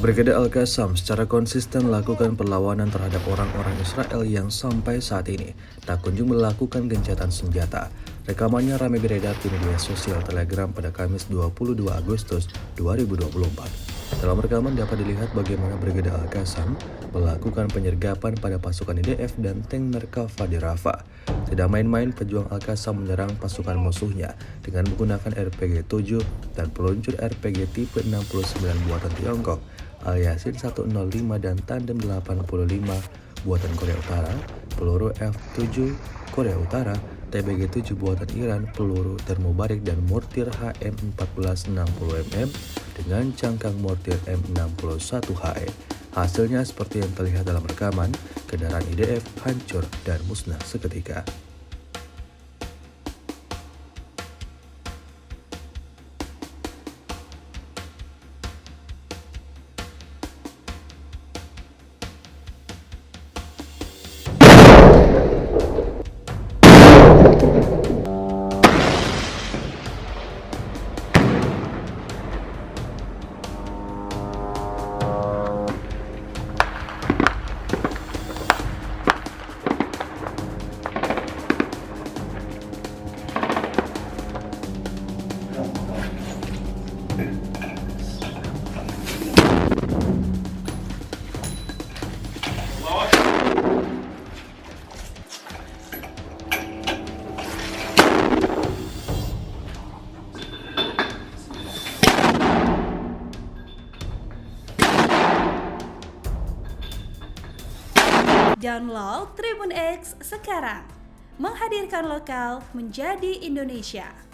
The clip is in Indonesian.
Brigade Al-Qassam secara konsisten melakukan perlawanan terhadap orang-orang Israel yang sampai saat ini tak kunjung melakukan gencatan senjata. Rekamannya ramai beredar di media sosial Telegram pada Kamis 22 Agustus 2024. Dalam rekaman dapat dilihat bagaimana Brigade Al-Qassam melakukan penyergapan pada pasukan IDF dan tank Merkava di Rafah. Tidak main-main, pejuang Al-Qassam menyerang pasukan musuhnya dengan menggunakan RPG-7 dan peluncur RPG tipe 69 buatan Tiongkok, Al-Yasin 105 dan Tandem 85 buatan Korea Utara, peluru F7 Korea Utara, TBG-7 buatan Iran, peluru termobarik dan mortir HM1460mm dengan cangkang mortir M61HE. Hasilnya seperti yang terlihat dalam rekaman, kendaraan IDF hancur dan musnah seketika. Download Tribun X sekarang, menghadirkan lokal menjadi Indonesia.